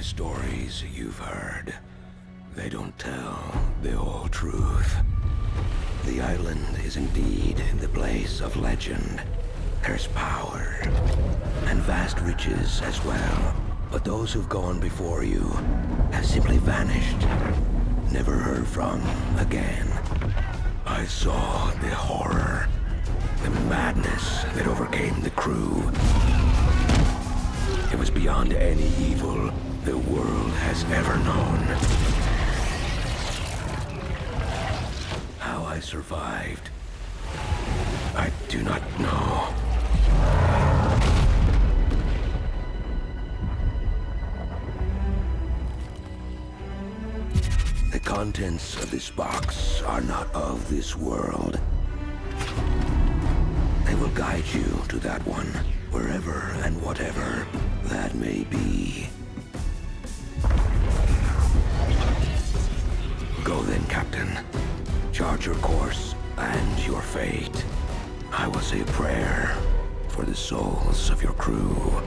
the stories you've heard. They don't tell the whole truth. The island is indeed the place of legend. There's power, and vast riches as well. But those who've gone before you have simply vanished, never heard from again. I saw the horror, the madness that overcame the crew. It was beyond any evil the world has ever known. How I survived, I do not know. The contents of this box are not of this world. They will guide you to that one, wherever and whatever that may be. Go then, Captain. Chart your course and your fate. I will say a prayer for the souls of your crew.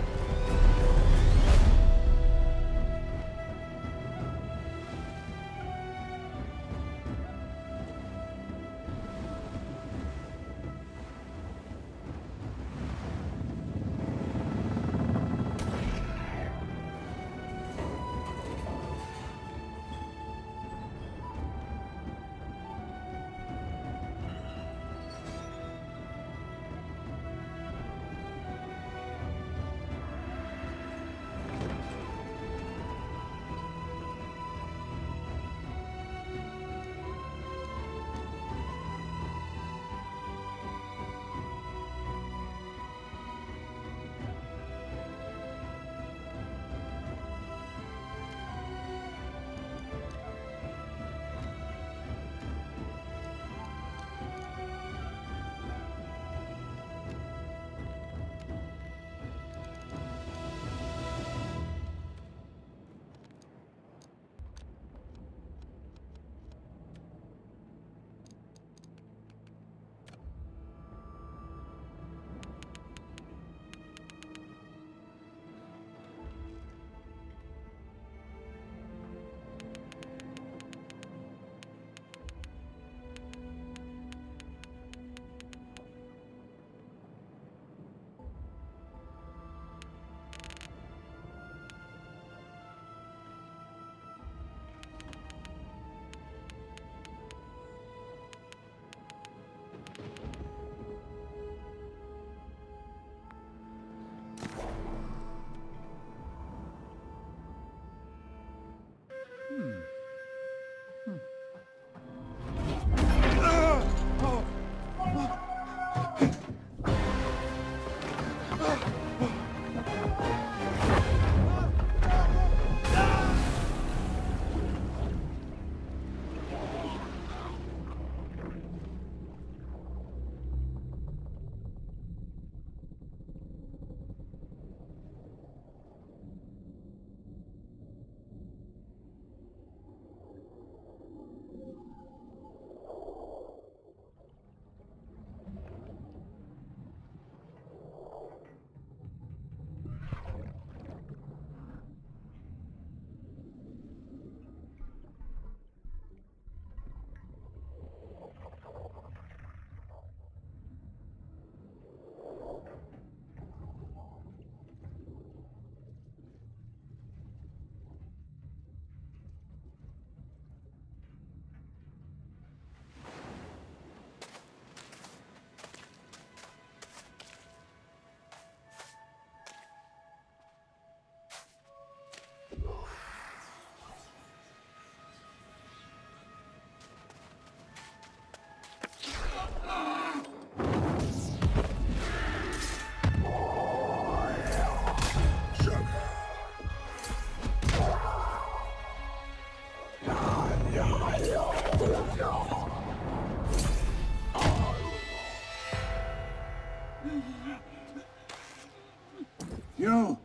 You!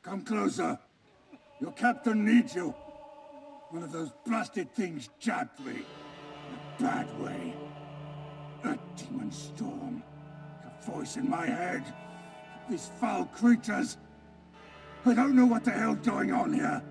Come closer. Your captain needs you. One of those blasted things jabbed me. In a bad way. A demon storm. The voice in my head. These foul creatures. I don't know what the hell's going on here.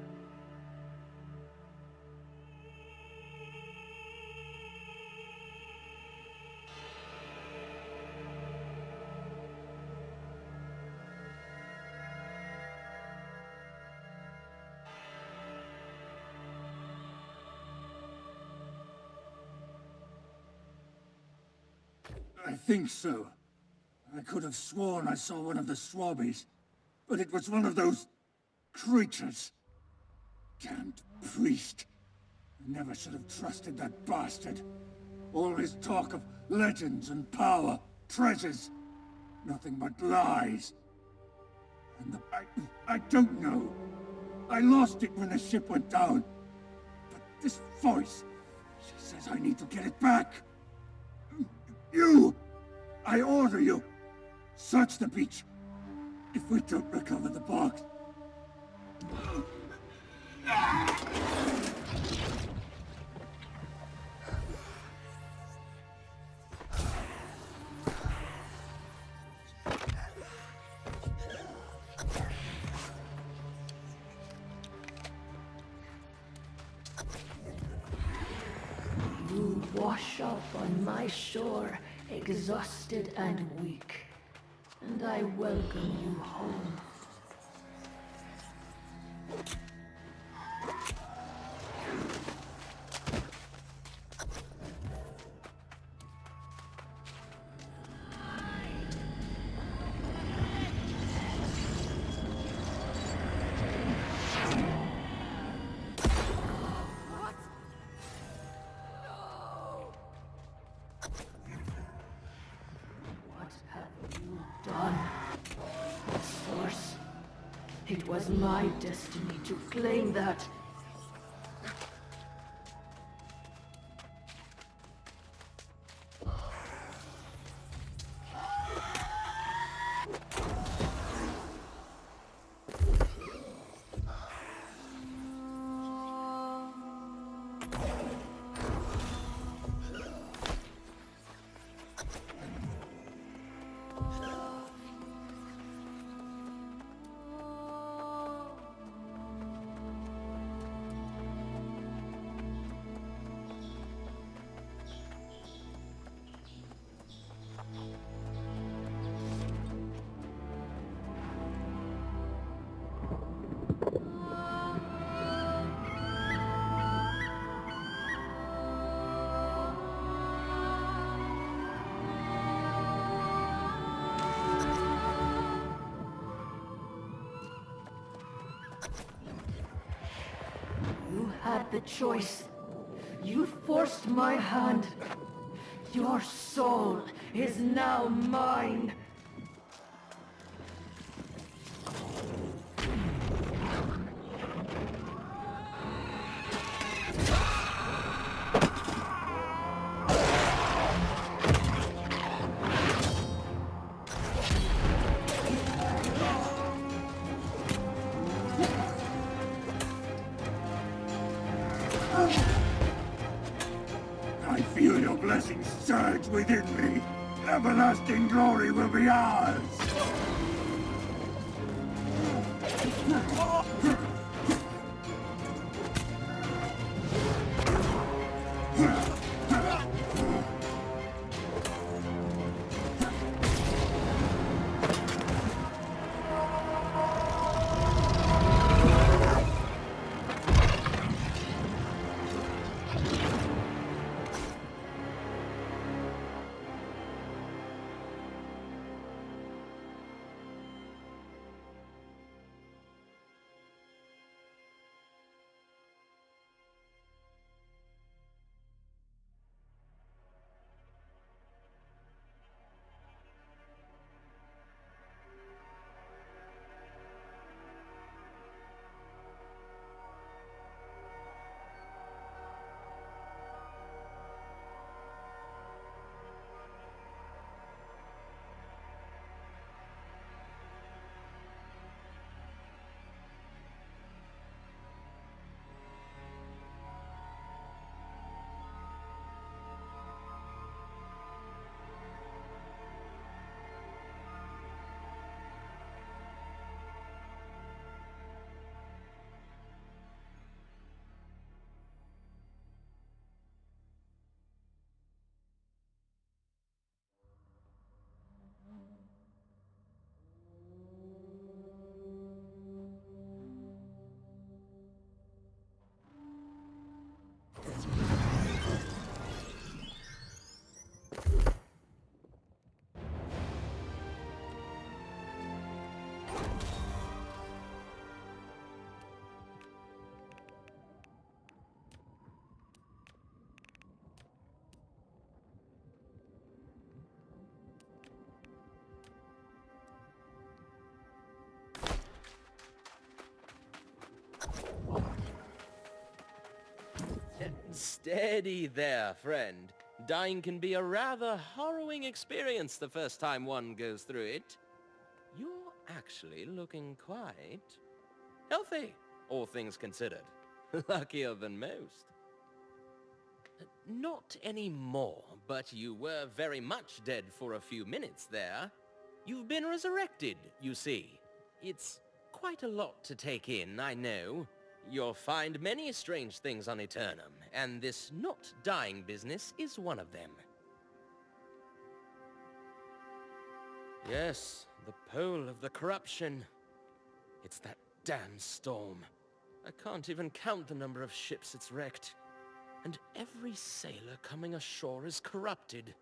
I think so. I could have sworn I saw one of the swabbies, but it was one of those creatures. Damned priest. I never should have trusted that bastard. All his talk of legends and power, treasures, nothing but lies. And I don't know. I lost it when the ship went down. But this voice, she says I need to get it back. You! I order you! Search the beach. If we don't recover the box... You wash up on my shore, exhausted and weak, and I welcome you home. Source. It was my destiny to claim that. You had the choice. You forced my hand. Your soul is now mine. I feel your blessings surge within me. Everlasting glory will be ours. Steady there, friend. Dying can be a rather harrowing experience the first time one goes through it. You're actually looking quite healthy, all things considered. Luckier than most. Not anymore, but you were very much dead for a few minutes there. You've been resurrected, you see. It's quite a lot to take in, I know. You'll find many strange things on Eternum, and this not dying business is one of them. Yes, the pole of the corruption. It's that damn storm. I can't even count the number of ships it's wrecked. And every sailor coming ashore is corrupted.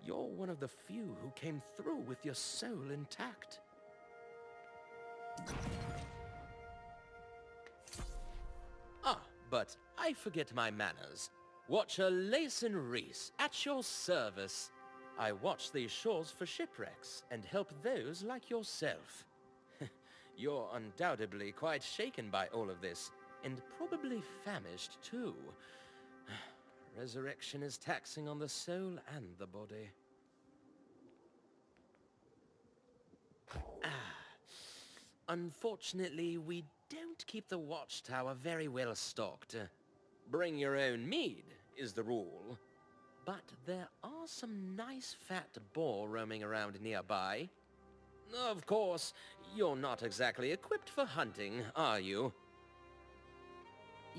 You're one of the few who came through with your soul intact. Ah, but I forget my manners. Watcher Layson Reese, at your service. I watch these shores for shipwrecks and help those like yourself. You're undoubtedly quite shaken by all of this, and probably famished too. Resurrection is taxing on the soul and the body. Unfortunately, we don't keep the watchtower very well stocked. Bring your own mead is the rule. But there are some nice fat boar roaming around nearby. Of course, you're not exactly equipped for hunting, are you?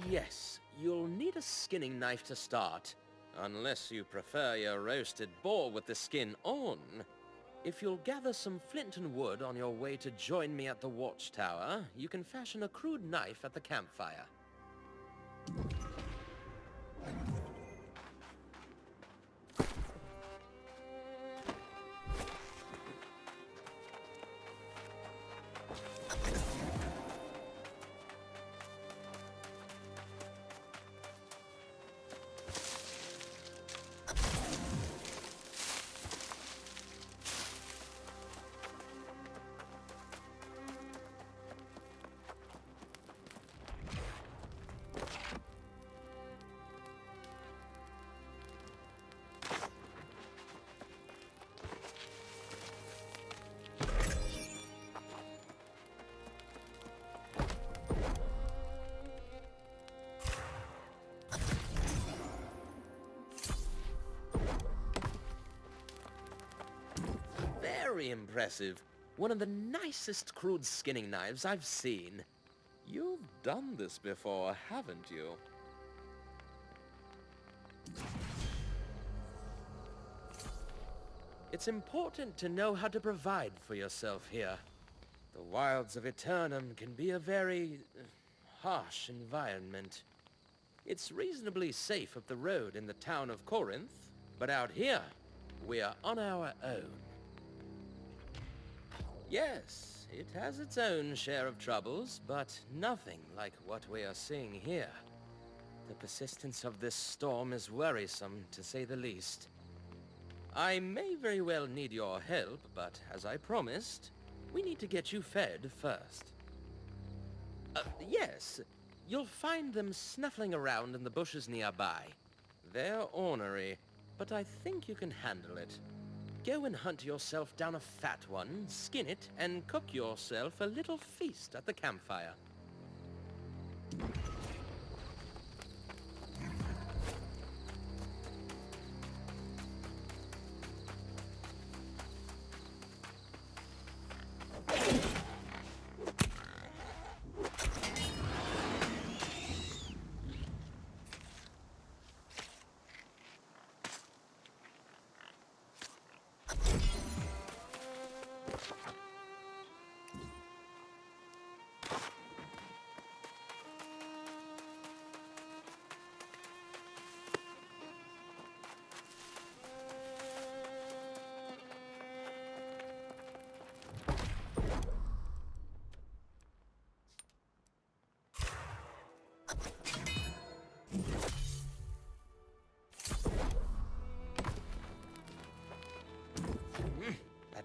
Yes, you'll need a skinning knife to start, unless you prefer your roasted boar with the skin on. If you'll gather some flint and wood on your way to join me at the watchtower, you can fashion a crude knife at the campfire. Very impressive. One of the nicest crude skinning knives I've seen. You've done this before, haven't you? It's important to know how to provide for yourself here. The wilds of Eternum can be a very harsh environment. It's reasonably safe up the road in the town of Corinth, but out here, we are on our own. Yes, it has its own share of troubles, but nothing like what we are seeing here. The persistence of this storm is worrisome, to say the least. I may very well need your help, but as I promised, we need to get you fed first. Yes, you'll find them snuffling around in the bushes nearby. They're ornery, but I think you can handle it. Go and hunt yourself down a fat one, skin it, and cook yourself a little feast at the campfire.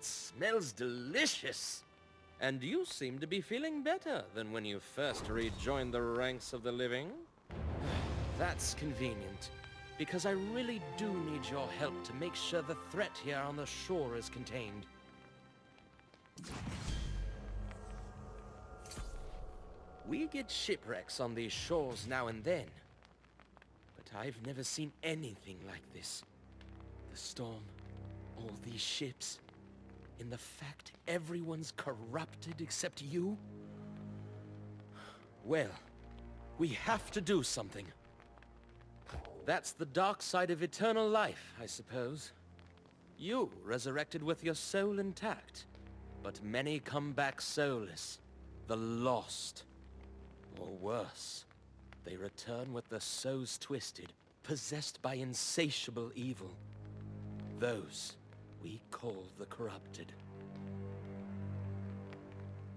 Smells delicious. And you seem to be feeling better than when you first rejoined the ranks of the living. That's convenient, because I really do need your help to make sure the threat here on the shore is contained. We get shipwrecks on these shores now and then, but I've never seen anything like this. The storm, all these ships, and the fact everyone's corrupted except you? Well, we have to do something. That's the dark side of eternal life, I suppose. You resurrected with your soul intact, but many come back soulless, the lost. Or worse, they return with their souls twisted, possessed by insatiable evil. Those we call the corrupted.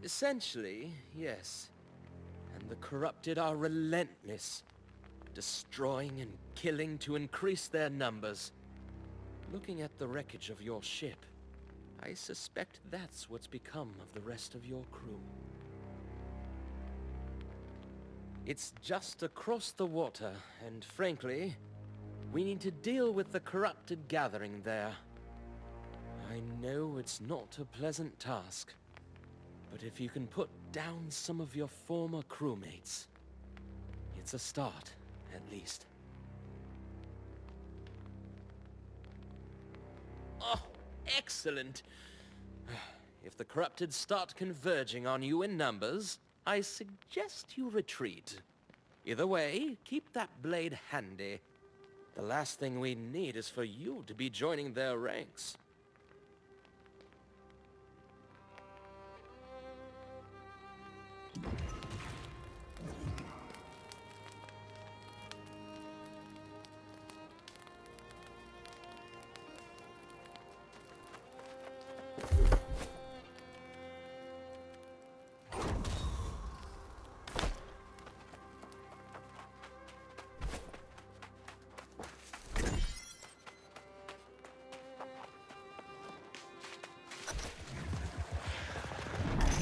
Essentially, yes. And the corrupted are relentless, destroying and killing to increase their numbers. Looking at the wreckage of your ship, I suspect that's what's become of the rest of your crew. It's just across the water, and frankly, we need to deal with the corrupted gathering there. I know it's not a pleasant task, but if you can put down some of your former crewmates, it's a start, at least. Oh, excellent! If the corrupted start converging on you in numbers, I suggest you retreat. Either way, keep that blade handy. The last thing we need is for you to be joining their ranks.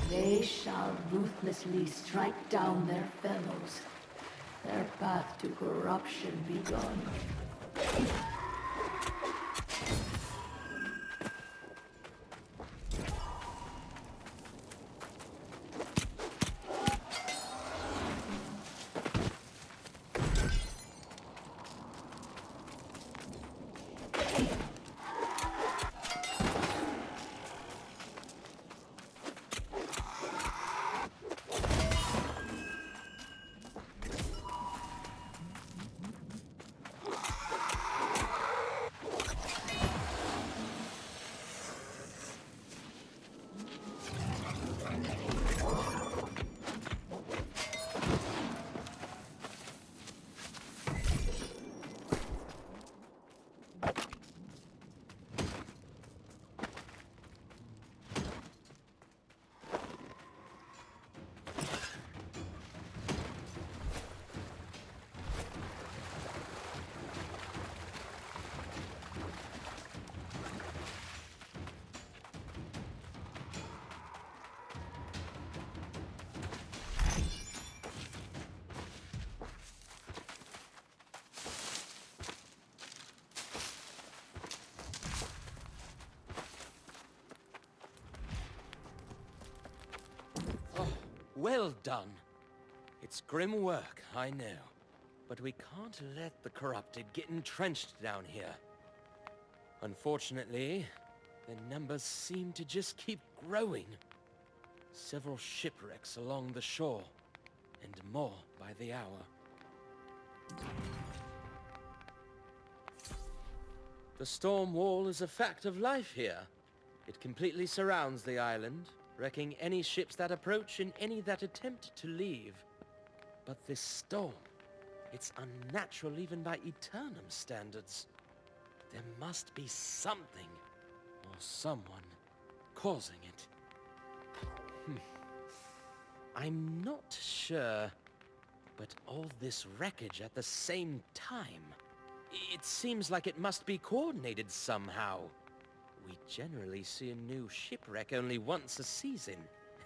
They shall ruthlessly strike down their fellows, their path to corruption begun. Well done. It's grim work, I know. But we can't let the corrupted get entrenched down here. Unfortunately, their numbers seem to just keep growing. Several shipwrecks along the shore, and more by the hour. The storm wall is a fact of life here. It completely surrounds the island, wrecking any ships that approach and any that attempt to leave. But this storm, it's unnatural even by Eternum standards. There must be something, or someone, causing it. I'm not sure, but all this wreckage at the same time, it seems like it must be coordinated somehow. We generally see a new shipwreck only once a season,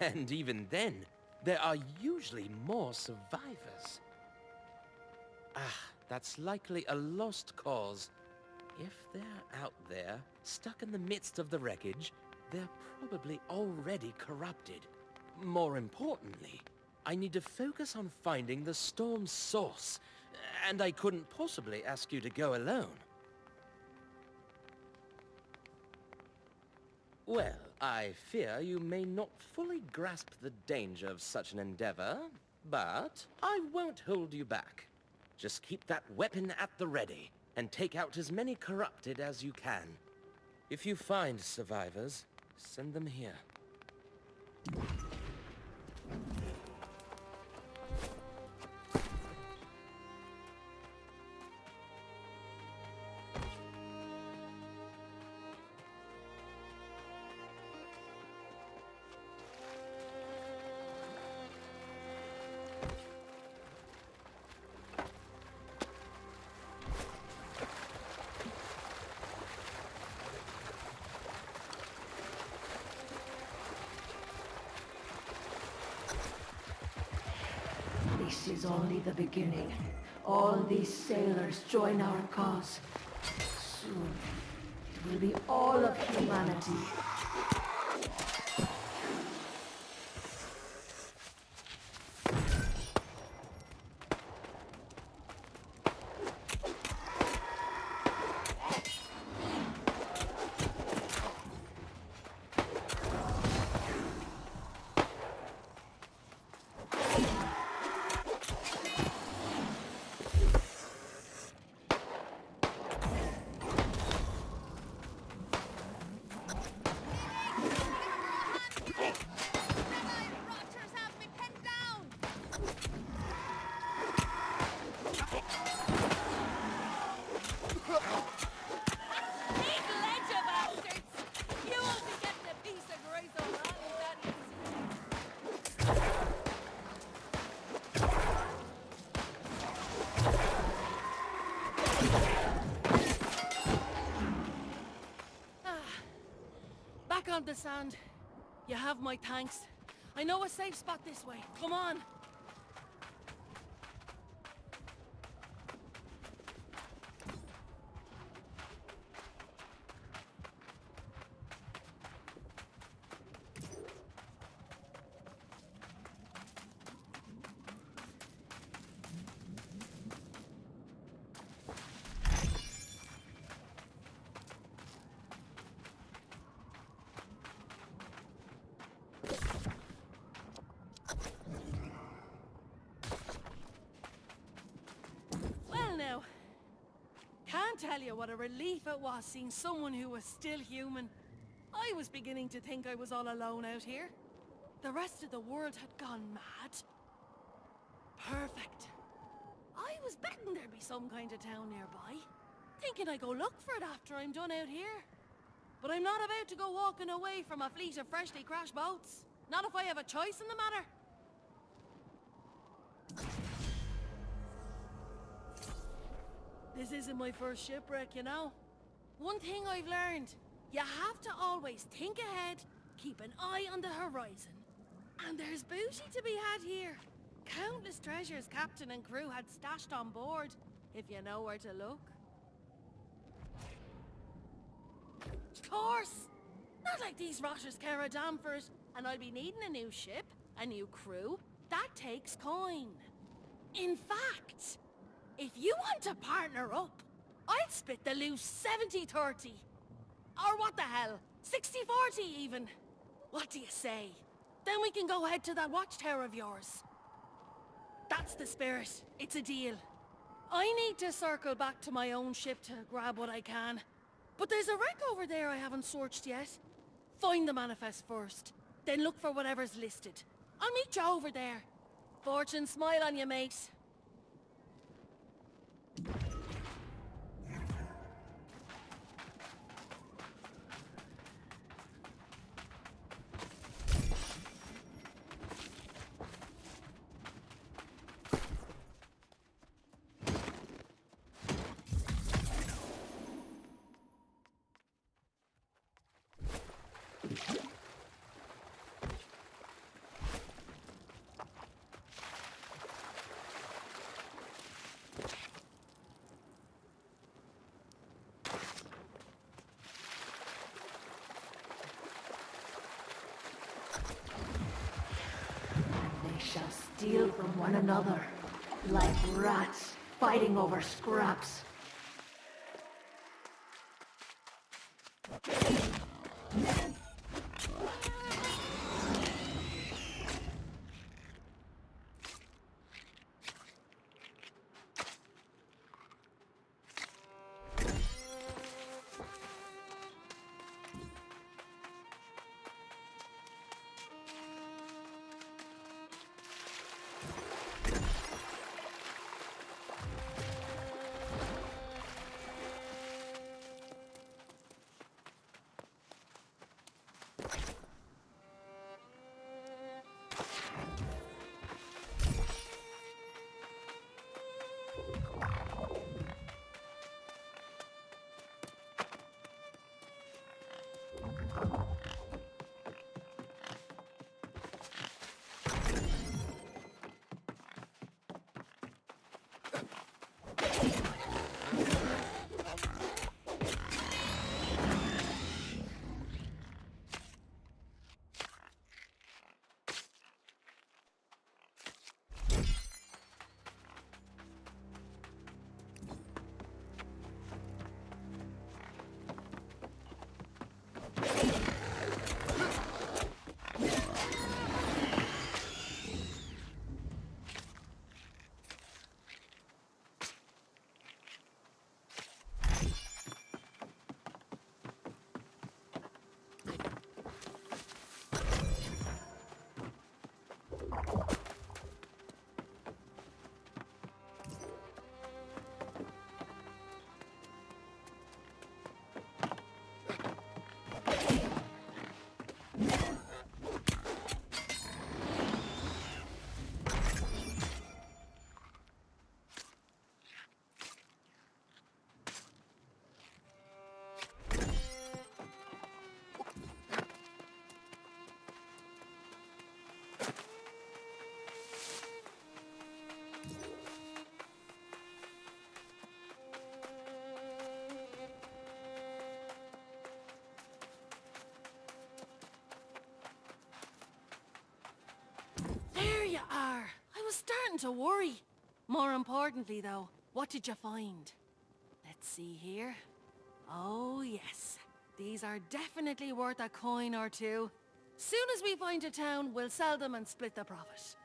and even then, there are usually more survivors. That's likely a lost cause. If they're out there, stuck in the midst of the wreckage, they're probably already corrupted. More importantly, I need to focus on finding the storm's source, and I couldn't possibly ask you to go alone. Well, I fear you may not fully grasp the danger of such an endeavor, but I won't hold you back. Just keep that weapon at the ready, and take out as many corrupted as you can. If you find survivors, send them here. This is only the beginning. All these sailors join our cause. Soon, it will be all of humanity. On the sand. You have my thanks. I know a safe spot this way. Come on. Tell you what a relief it was seeing someone who was still human. I was beginning to think I was all alone out here. The rest of the world had gone mad. Perfect. I was betting there'd be some kind of town nearby. Thinking I'd go look for it after I'm done out here. But I'm not about to go walking away from a fleet of freshly crashed boats. Not if I have a choice in the matter. This isn't my first shipwreck, you know. One thing I've learned, you have to always think ahead, keep an eye on the horizon. And there's booty to be had here. Countless treasures captain and crew had stashed on board, if you know where to look. Of course! Not like these rotters care a damn for it, and I'll be needing a new ship, a new crew. That takes coin. In fact, if you want to partner up, I'd split the loose 70-30. Or what the hell, 60-40 even. What do you say? Then we can go head to that watchtower of yours. That's the spirit. It's a deal. I need to circle back to my own ship to grab what I can. But there's a wreck over there I haven't searched yet. Find the manifest first, then look for whatever's listed. I'll meet you over there. Fortune smile on you, mate. steal from one another, like rats fighting over scraps. There you are. I was starting to worry. More importantly, though, what did you find? Let's see here. Oh, yes. These are definitely worth a coin or two. Soon as we find a town, we'll sell them and split the profit.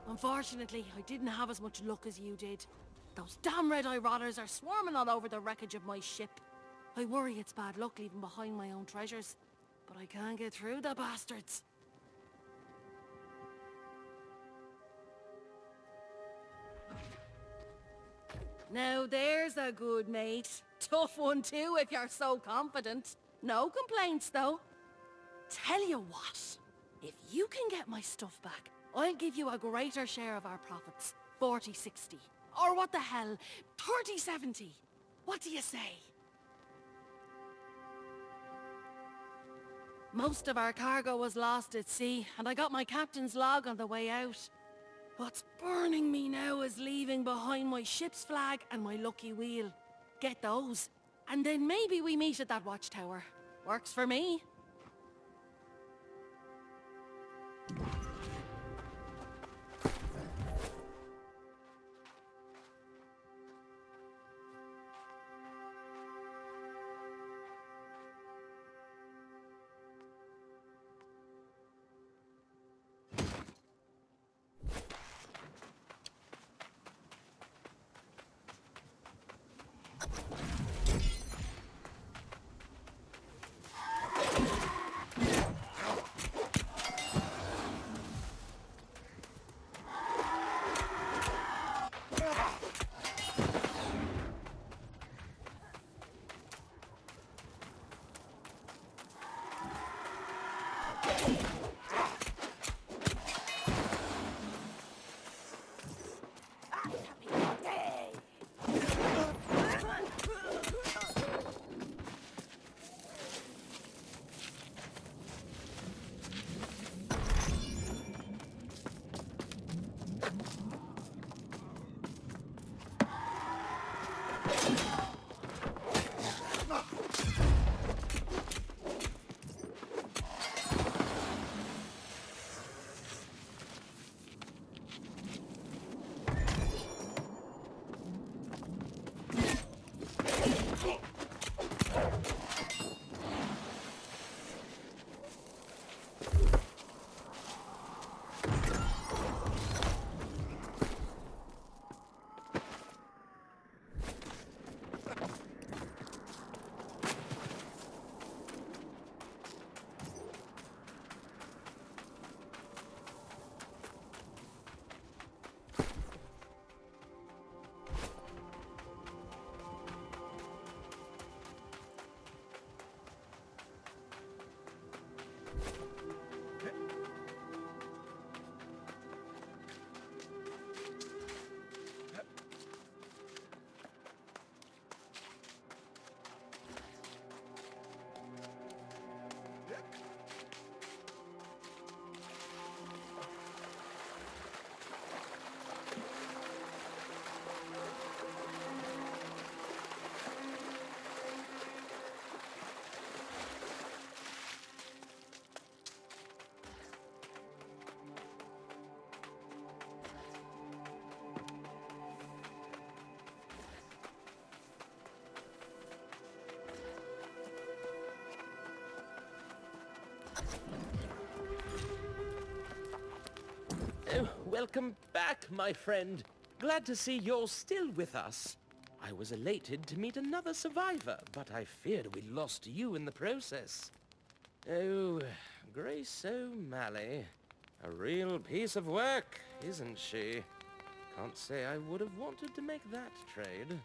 Unfortunately, I didn't have as much luck as you did. Those damn red-eye rotters are swarming all over the wreckage of my ship. I worry it's bad luck leaving behind my own treasures, but I can't get through the bastards. Now there's a good mate. Tough one too, if you're so confident. No complaints, though. Tell you what, if you can get my stuff back, I'll give you a greater share of our profits. 40-60. Or what the hell, 30-70. What do you say? Most of our cargo was lost at sea, and I got my captain's log on the way out. What's burning me now is leaving behind my ship's flag and my lucky wheel. Get those, and then maybe we meet at that watchtower. Works for me. Oh, welcome back, my friend. Glad to see you're still with us. I was elated to meet another survivor, but I feared we lost you in the process. Oh, Grace O'Malley. A real piece of work, isn't she? Can't say I would have wanted to make that trade.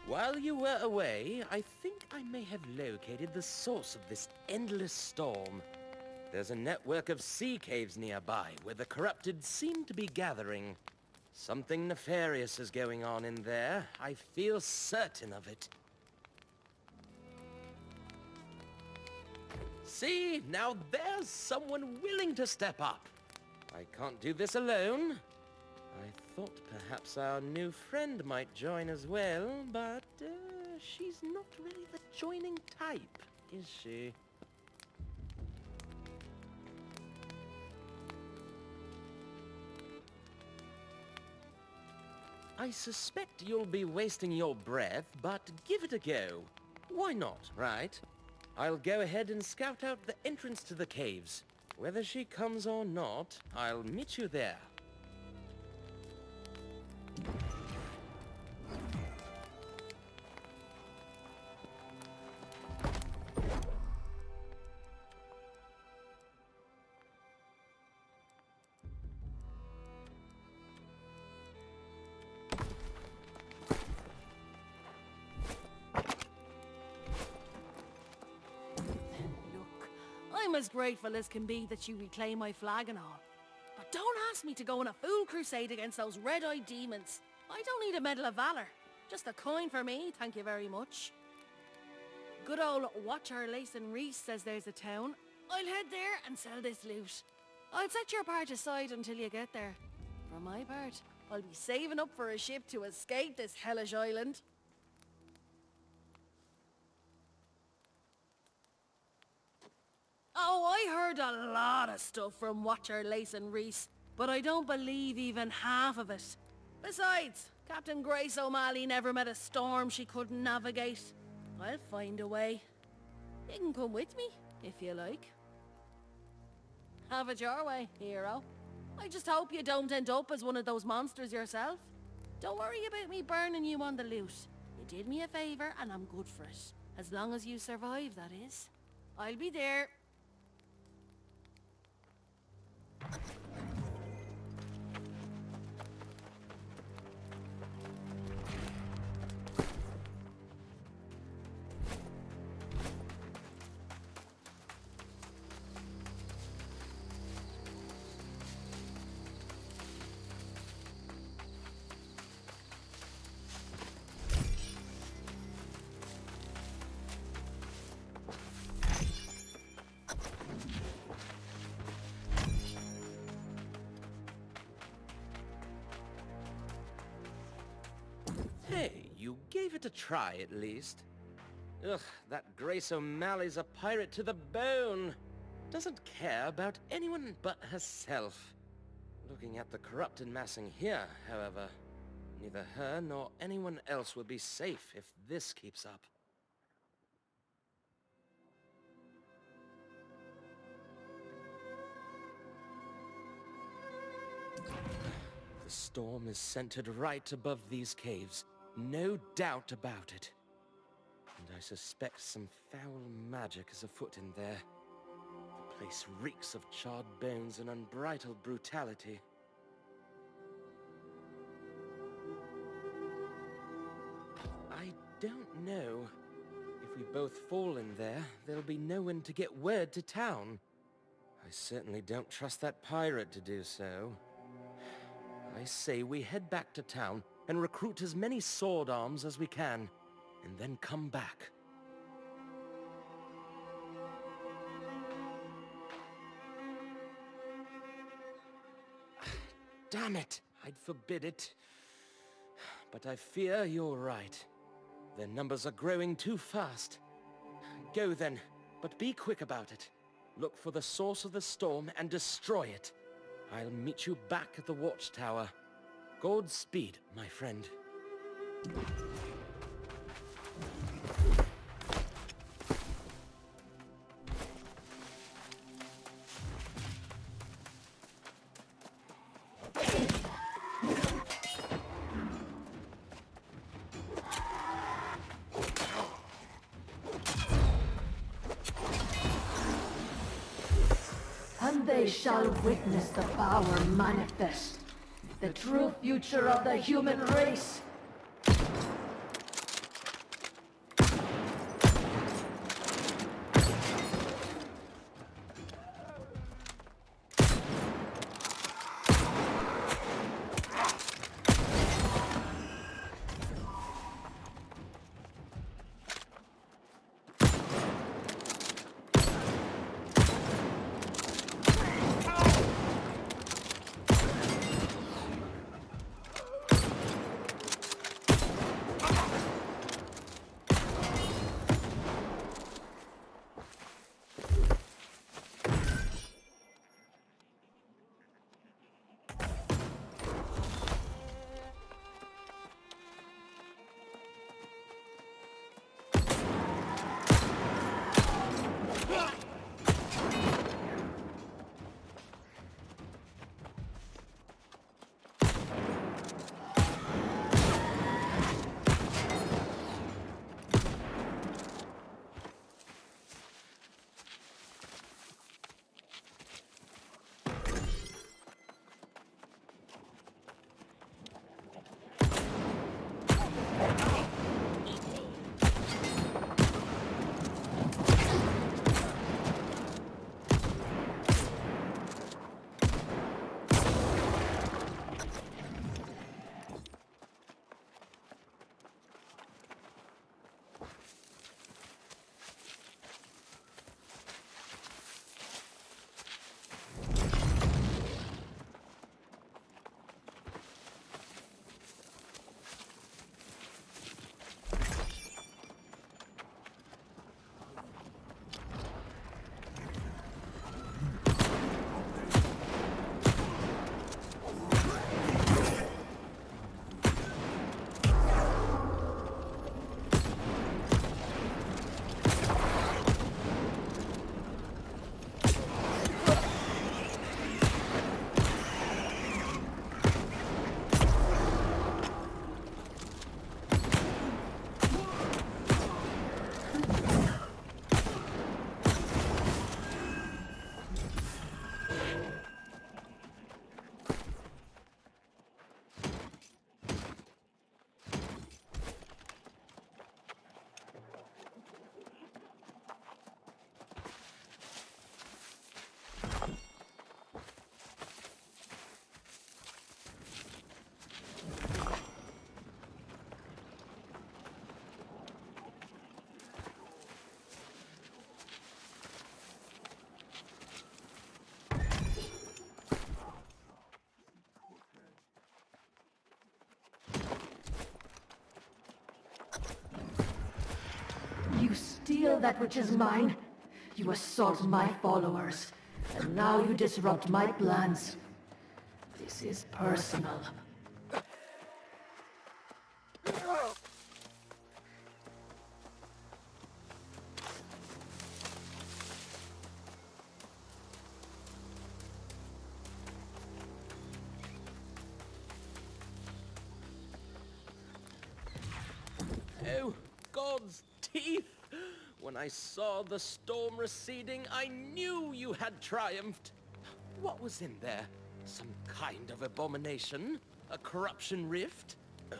While you were away, I think I may have located the source of this endless storm. There's a network of sea caves nearby where the corrupted seem to be gathering. Something nefarious is going on in there. I feel certain of it. See, now there's someone willing to step up. I can't do this alone. I thought perhaps our new friend might join as well, but she's not really the joining type, is she? I suspect you'll be wasting your breath, but give it a go. Why not, right? I'll go ahead and scout out the entrance to the caves. Whether she comes or not, I'll meet you there. I'm as grateful as can be that you reclaim my flag and all. But don't ask me to go on a fool crusade against those red-eyed demons. I don't need a Medal of Valor. Just a coin for me, thank you very much. Good old Watcher Lacen Reese says there's a town. I'll head there and sell this loot. I'll set your part aside until you get there. For my part, I'll be saving up for a ship to escape this hellish island. Oh, I heard a lot of stuff from Watcher Lacen Reese, but I don't believe even half of it. Besides, Captain Grace O'Malley never met a storm she couldn't navigate. I'll find a way. You can come with me, if you like. Have it your way, hero. I just hope you don't end up as one of those monsters yourself. Don't worry about me burning you on the loot. You did me a favour and I'm good for it. As long as you survive, that is. I'll be there. Hey, you gave it a try at least. Ugh, that Grace O'Malley's a pirate to the bone. Doesn't care about anyone but herself. Looking at the corrupted massing here, however, neither her nor anyone else will be safe if this keeps up. The storm is centered right above these caves. No doubt about it. And I suspect some foul magic is afoot in there. The place reeks of charred bones and unbridled brutality. I don't know. If we both fall in there, there'll be no one to get word to town. I certainly don't trust that pirate to do so. I say we head back to town and recruit as many sword arms as we can, and then come back. Damn it! I'd forbid it. But I fear you're right. Their numbers are growing too fast. Go then, but be quick about it. Look for the source of the storm and destroy it. I'll meet you back at the watchtower. Godspeed, my friend. they shall witness the power manifest. The true future of the human race. You steal that which is mine. You assault my followers. And now you disrupt my plans. This is personal. Oh, God's teeth! When I saw the storm receding, I knew you had triumphed. What was in there? Some kind of abomination? A corruption rift? Oh,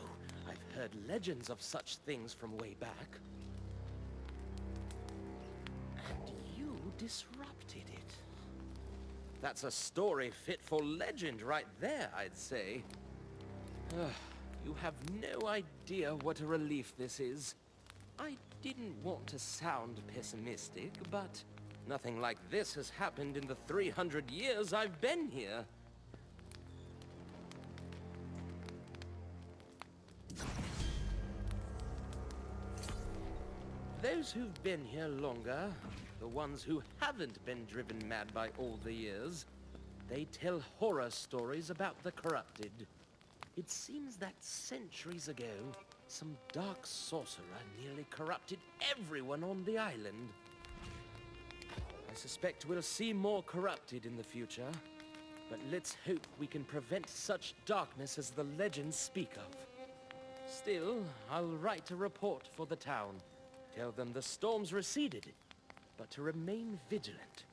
I've heard legends of such things from way back. And you disrupted it. That's a story fit for legend right there, I'd say. You have no idea what a relief this is. I didn't want to sound pessimistic, but nothing like this has happened in the 300 years I've been here. Those who've been here longer, the ones who haven't been driven mad by all the years, they tell horror stories about the corrupted. It seems that centuries ago, some dark sorcerer nearly corrupted everyone on the island. I suspect we'll see more corrupted in the future, but let's hope we can prevent such darkness as the legends speak of. Still, I'll write a report for the town. Tell them the storm's receded, but to remain vigilant.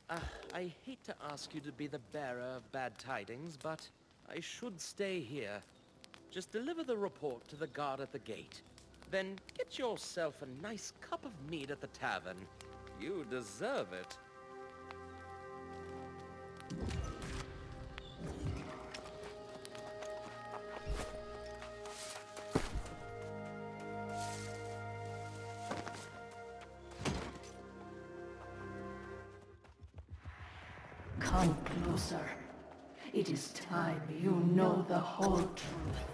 I hate to ask you to be the bearer of bad tidings, but I should stay here. Just deliver the report to the guard at the gate. Then get yourself a nice cup of mead at the tavern. You deserve it. Come closer. It is time you know the whole truth.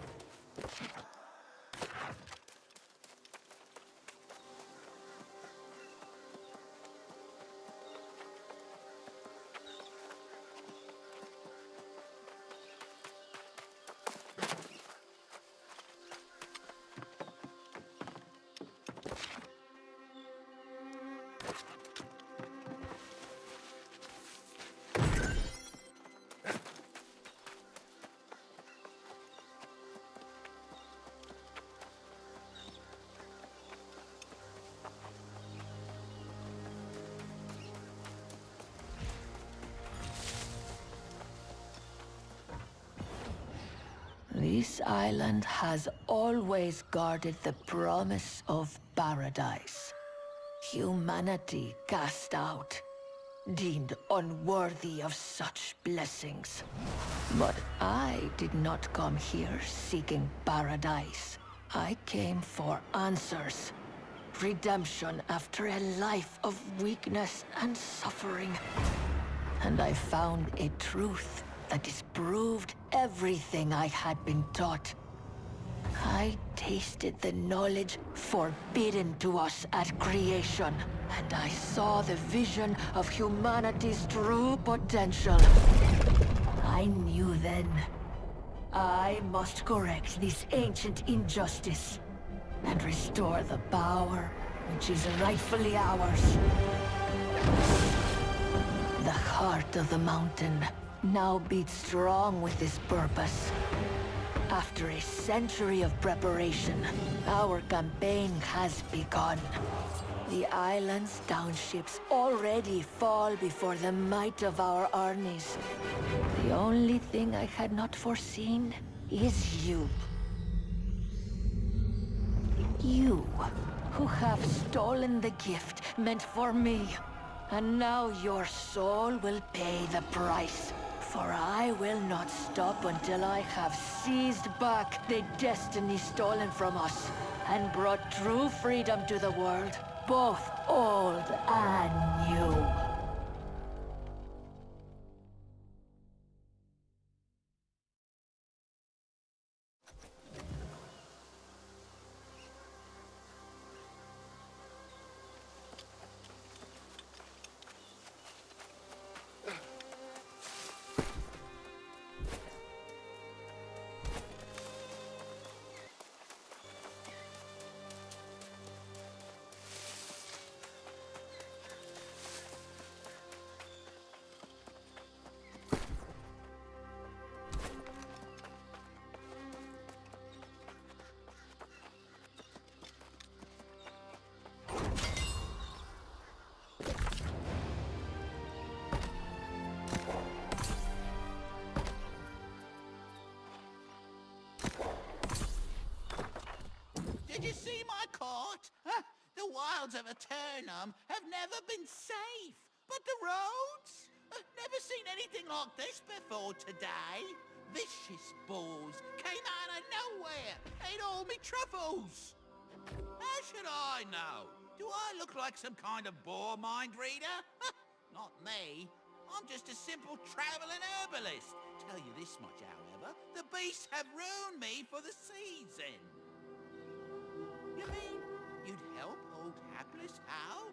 This island has always guarded the promise of paradise. Humanity cast out, deemed unworthy of such blessings. But I did not come here seeking paradise. I came for answers. Redemption after a life of weakness and suffering. And I found a truth that disproved everything I had been taught. I tasted the knowledge forbidden to us at creation, and I saw the vision of humanity's true potential. I knew then, I must correct this ancient injustice and restore the power which is rightfully ours. The heart of the mountain now beats strong with this purpose. After a century of preparation, our campaign has begun. The island's townships already fall before the might of our armies. The only thing I had not foreseen is you. You, who have stolen the gift meant for me. And now your soul will pay the price. For I will not stop until I have seized back the destiny stolen from us and brought true freedom to the world, both old and new. Did you see my court? Huh? The wilds of Eternum have never been safe. But the roads? Never seen anything like this before today. Vicious bulls came out of nowhere, ate all me truffles. How should I know? Do I look like some kind of boar mind reader? Not me. I'm just a simple traveling herbalist. Tell you this much, however, the beasts have ruined me for the season. You mean you'd help old hapless Hal?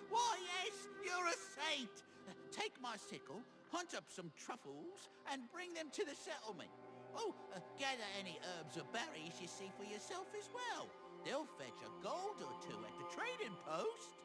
Why, yes, you're a saint. Take my sickle, hunt up some truffles, and bring them to the settlement. Oh, gather any herbs or berries you see for yourself as well. They'll fetch a gold or two at the trading post.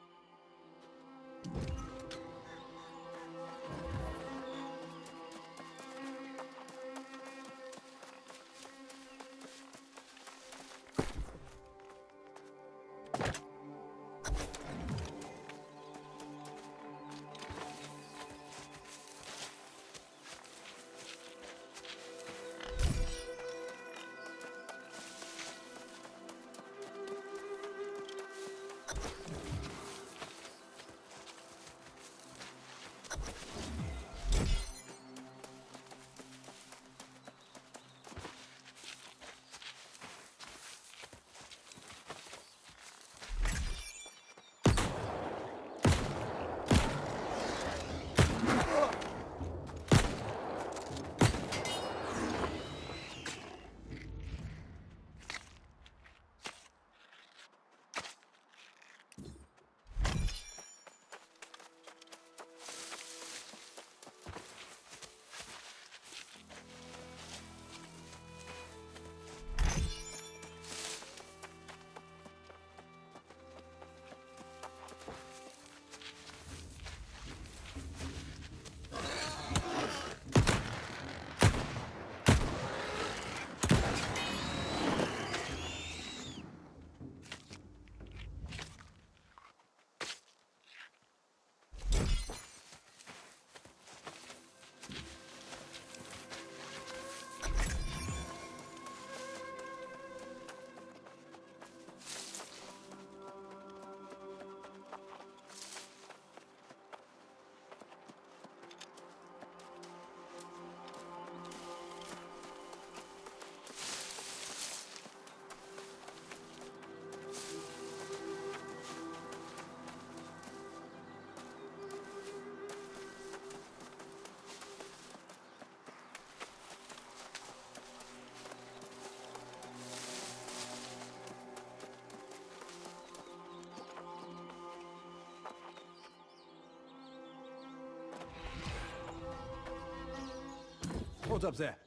Hold up there.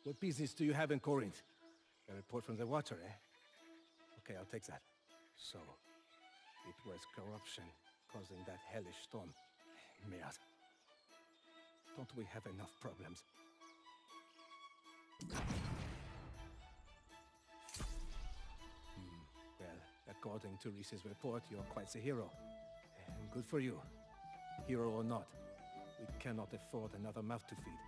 What business do you have in Corinth? A report from the Watcher, eh? Okay, I'll take that. So, it was corruption causing that hellish storm. Merde. Don't we have enough problems? Well, according to Reese's report, you're quite the hero. And good for you. Hero or not, we cannot afford another mouth to feed.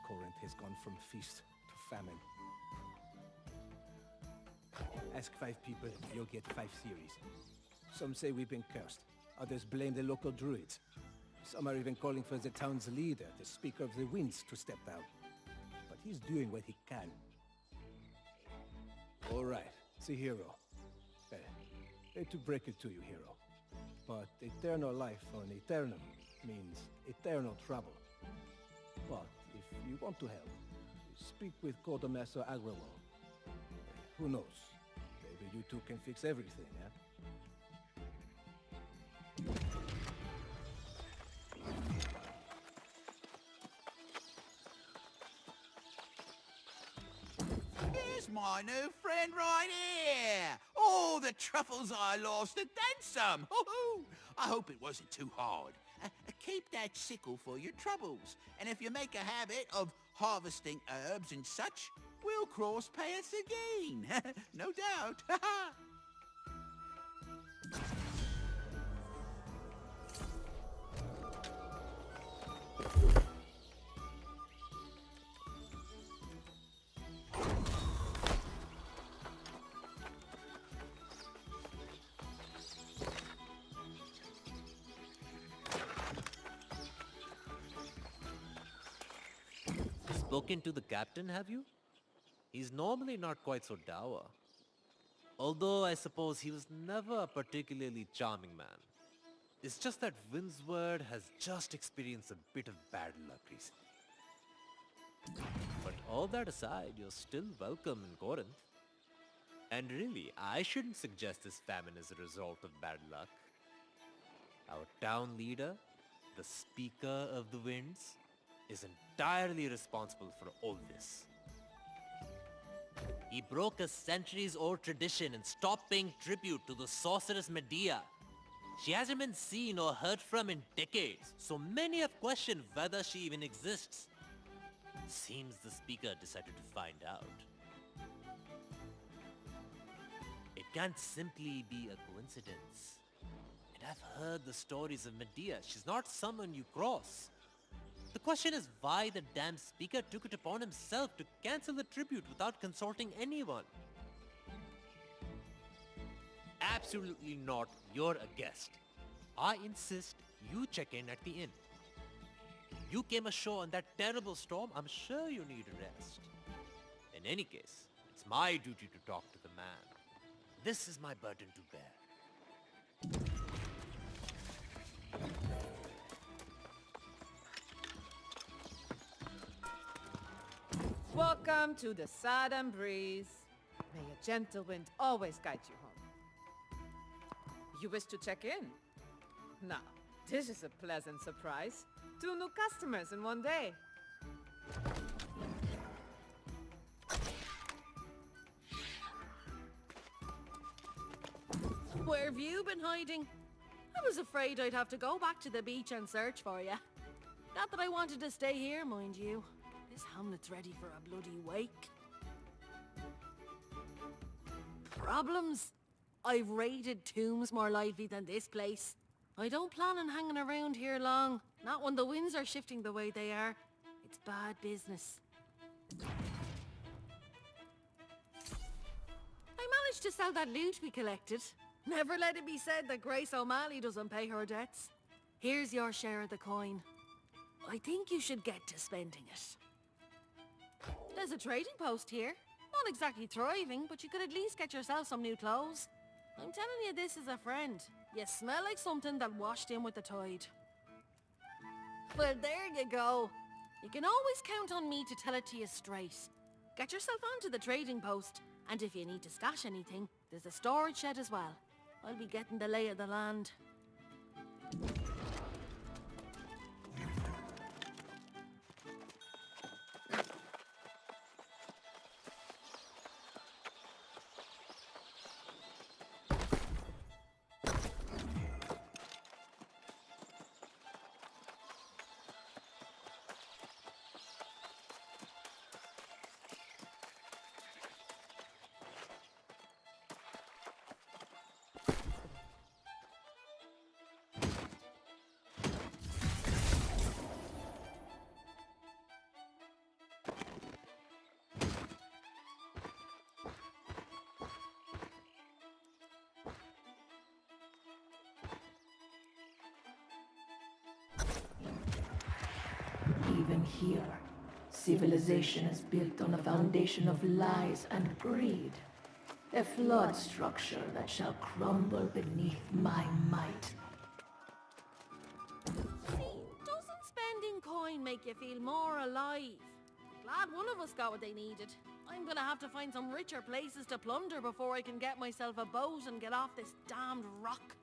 Corinth has gone from feast to famine. Ask 5 people, you'll get 5 theories. Some say we've been cursed. Others blame the local druids. Some are even calling for the town's leader, the Speaker of the Winds, to step down. But he's doing what he can. All right, the hero. Well, hate to break it to you, hero. But eternal life on Eternum means eternal trouble. But if you want to help, speak with Quartermaster Agrawal. Who knows? Maybe you two can fix everything, eh? Here's my new friend right here! Oh, the truffles I lost and then some! Hoo-hoo! I hope it wasn't too hard. Keep that sickle for your troubles, and if you make a habit of harvesting herbs and such, we'll cross-pay us again. No doubt. Spoken to the captain, have you? He's normally not quite so dour. Although I suppose he was never a particularly charming man. It's just that Windsward has just experienced a bit of bad luck recently. But all that aside, you're still welcome in Corinth. And really, I shouldn't suggest this famine is a result of bad luck. Our town leader, the Speaker of the Winds, is entirely responsible for all this. He broke a centuries-old tradition and stopped paying tribute to the sorceress Medea. She hasn't been seen or heard from in decades, so many have questioned whether she even exists. Seems the speaker decided to find out. It can't simply be a coincidence. And I've heard the stories of Medea. She's not someone you cross. The question is why the damn speaker took it upon himself to cancel the tribute without consulting anyone. Absolutely not. You're a guest. I insist you check in at the inn. You came ashore on that terrible storm. I'm sure you need a rest. In any case, it's my duty to talk to the man. This is my burden to bear. Welcome to the Southern Breeze. May a gentle wind always guide you home. You wish to check in? Now, this is a pleasant surprise. 2 new customers in one day. Where have you been hiding? I was afraid I'd have to go back to the beach and search for you. Not that I wanted to stay here, mind you. This hamlet's ready for a bloody wake. Problems? I've raided tombs more lively than this place. I don't plan on hanging around here long. Not when the winds are shifting the way they are. It's bad business. I managed to sell that loot we collected. Never let it be said that Grace O'Malley doesn't pay her debts. Here's your share of the coin. I think you should get to spending it. There's a trading post here. Not exactly thriving, but you could at least get yourself some new clothes. I'm telling you this as a friend. You smell like something that washed in with the tide. Well, there you go. You can always count on me to tell it to you straight. Get yourself onto the trading post, and if you need to stash anything, there's a storage shed as well. I'll be getting the lay of the land. from here. Civilization is built on a foundation of lies and greed. A flawed structure that shall crumble beneath my might. See, doesn't spending coin make you feel more alive? Glad one of us got what they needed. I'm gonna have to find some richer places to plunder before I can get myself a boat and get off this damned rock.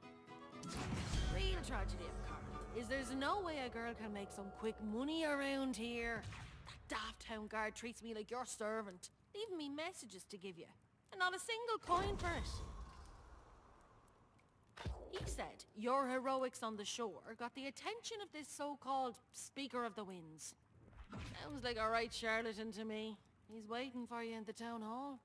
Real tragedy of Carl is there's no way a girl can make some quick money around here. That daft town guard treats me like your servant, leaving me messages to give you, and not a single coin for it. He said your heroics on the shore got the attention of this so-called Speaker of the Winds. Sounds like a right charlatan to me. He's waiting for you in the town hall.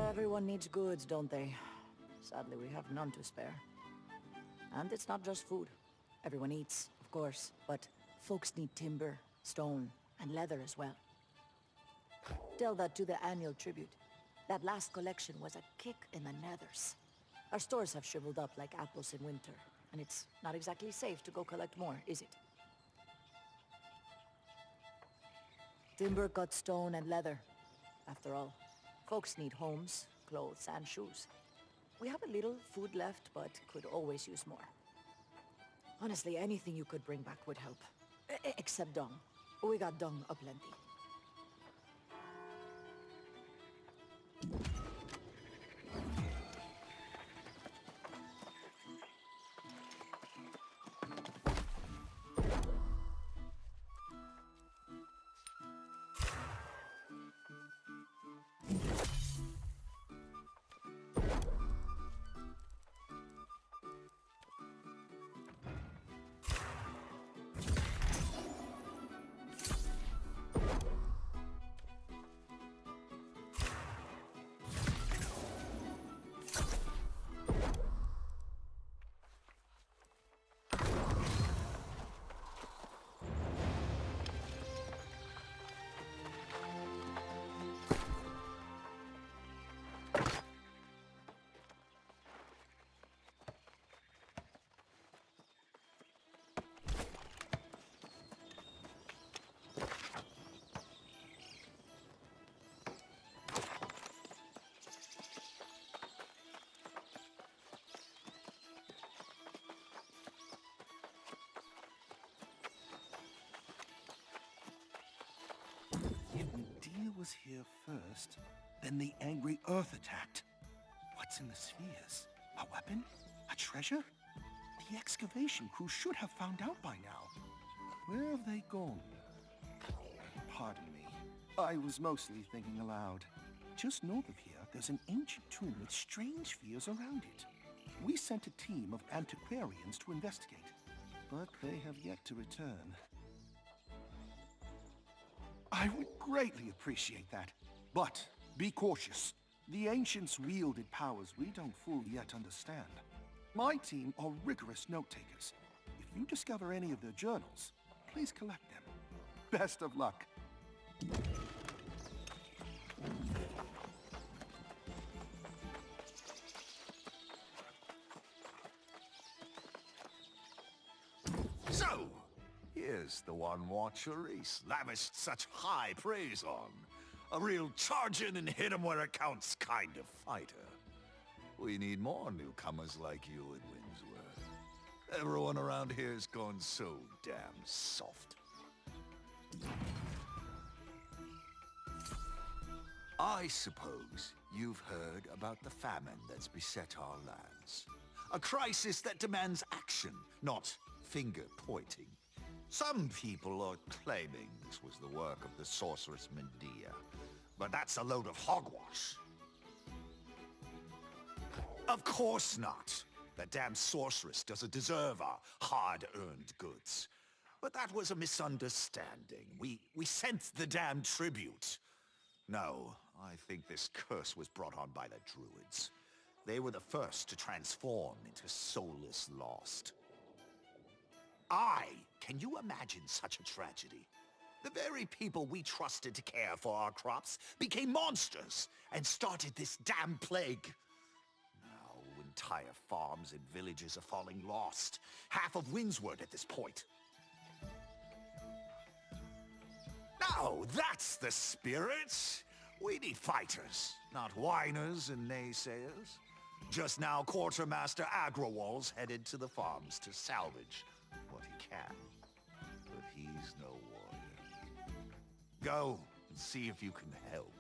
Everyone needs goods, don't they? Sadly, we have none to spare. And it's not just food. Everyone eats, of course, but folks need timber, stone, and leather as well. Tell that to the annual tribute. That last collection was a kick in the nethers. Our stores have shriveled up like apples in winter, and it's not exactly safe to go collect more, is it? Timber cuts stone and leather. After all, folks need homes, clothes, and shoes. We have a little food left, but could always use more. Honestly, anything you could bring back would help. Except dung. We got dung aplenty. Medea was here first, then the angry Earth attacked. What's in the spheres? A weapon? A treasure? The excavation crew should have found out by now. Where have they gone? Pardon me. I was mostly thinking aloud. Just north of here, there's an ancient tomb with strange spheres around it. We sent a team of antiquarians to investigate, but they have yet to return. I would greatly appreciate that. But be cautious. The ancients wielded powers we don't fully yet understand. My team are rigorous note-takers. If you discover any of their journals, please collect them. Best of luck. So, here's the one watcher Reese lavished such high praise on. A real charge-in and hit-em-where it counts kind of fighter. We need more newcomers like you at Windsworth. Everyone around here's gone so damn soft. I suppose you've heard about the famine that's beset our lands. A crisis that demands action, not finger-pointing. Some people are claiming this was the work of the sorceress Medea, but that's a load of hogwash. Of course not. The damn sorceress doesn't deserve our hard-earned goods. But that was a misunderstanding. We sent the damn tribute. No, I think this curse was brought on by the druids. They were the first to transform into soulless lost. Can you imagine such a tragedy? The very people we trusted to care for our crops became monsters and started this damn plague. Now entire farms and villages are falling lost. Half of Windsward at this point. Now that's the spirit. We need fighters, not whiners and naysayers. Just now, Quartermaster Agrawal's headed to the farms to salvage what he can. But he's no warrior. Go and see if you can help.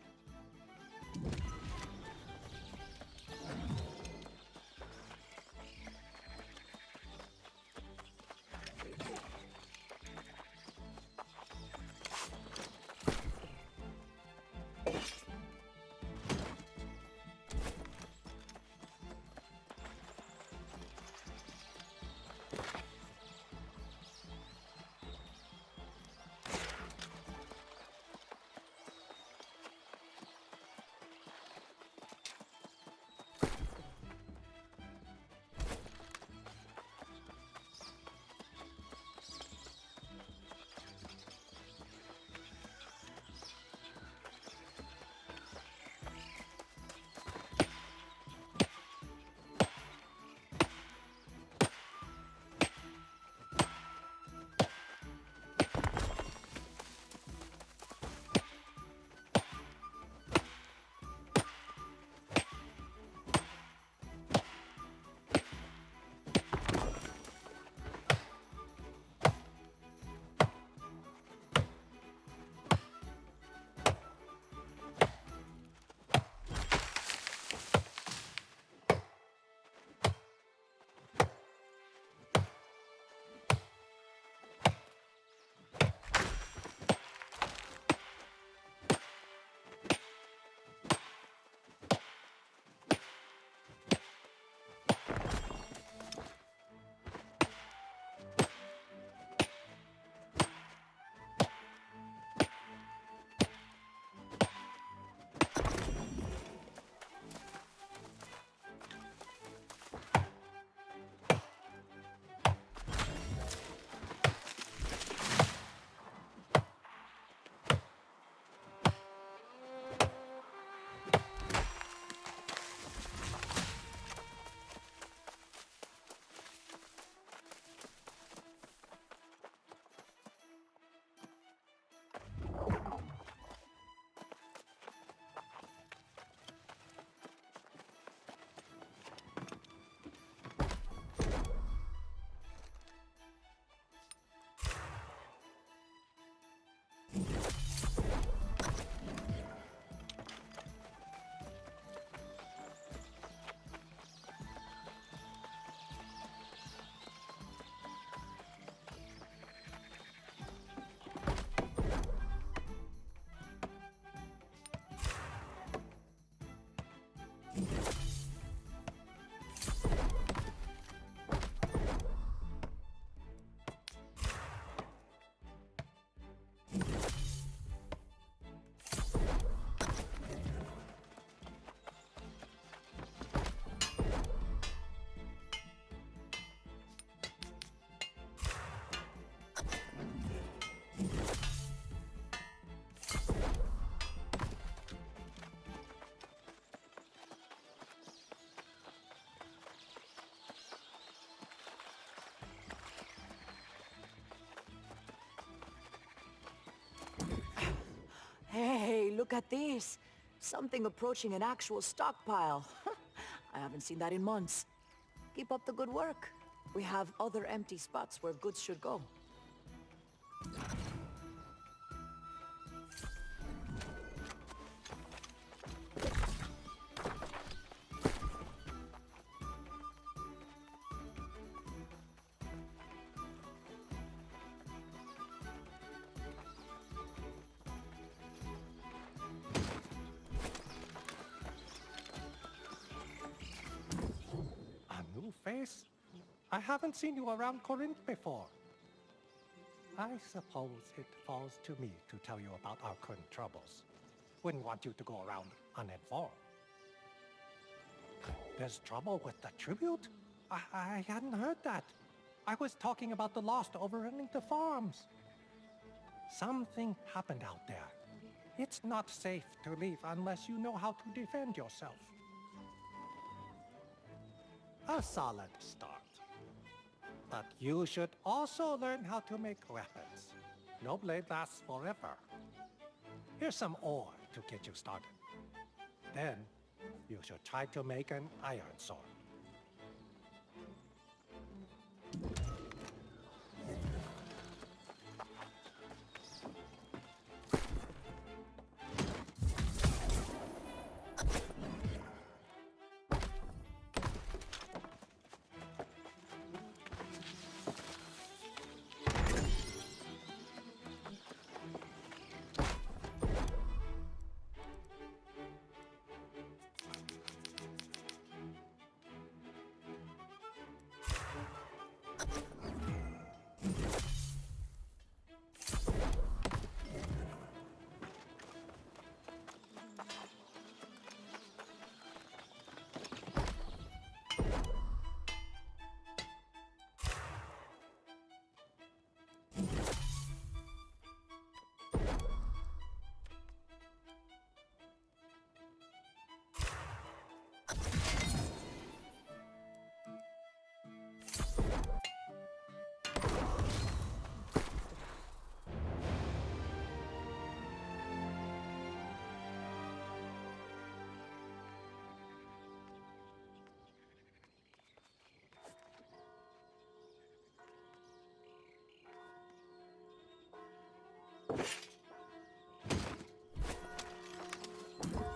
Hey, look at this. Something approaching an actual stockpile. I haven't seen that in months. Keep up the good work. We have other empty spots where goods should go. I haven't seen you around Corinth before. I suppose it falls to me to tell you about our current troubles. Wouldn't want you to go around uninformed. There's trouble with the tribute? I hadn't heard that. I was talking about the Lost overrunning the farms. Something happened out there. It's not safe to leave unless you know how to defend yourself. A solid start. But you should also learn how to make weapons. No blade lasts forever. Here's some ore to get you started. Then, you should try to make an iron sword.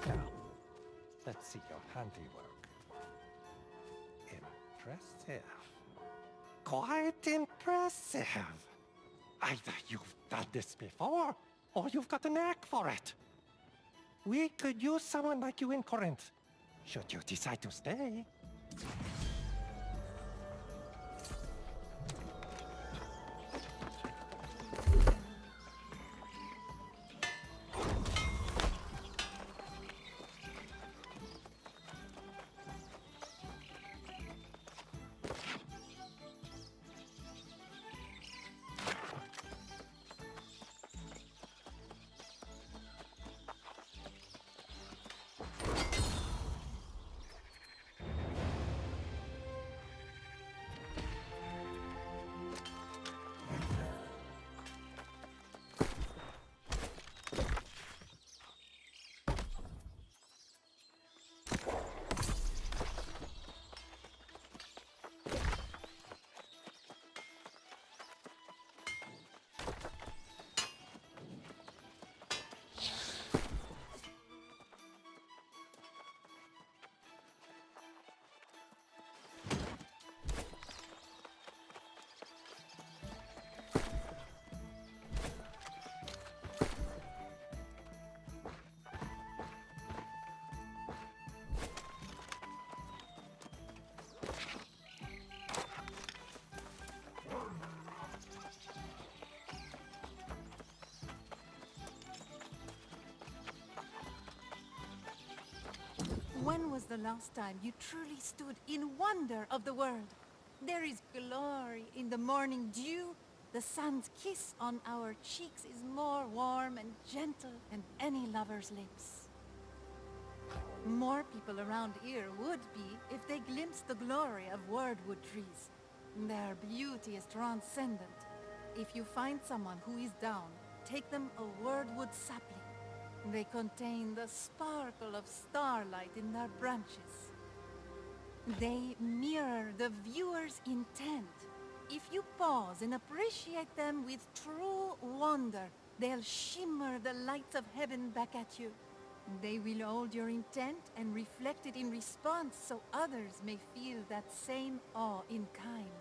Now, let's see your handiwork. Impressive. Quite impressive. Either you've done this before, or you've got a knack for it. We could use someone like you in Corinth, should you decide to stay. When was the last time you truly stood in wonder of the world? There is glory in the morning dew. The sun's kiss on our cheeks is more warm and gentle than any lover's lips. More people around here would be if they glimpsed the glory of wordwood trees. Their beauty is transcendent. If you find someone who is down, take them a wordwood sapling. They contain the sparkle of starlight in their branches. They mirror the viewer's intent. If you pause and appreciate them with true wonder, they'll shimmer the lights of heaven back at you. They will hold your intent and reflect it in response so others may feel that same awe in kind.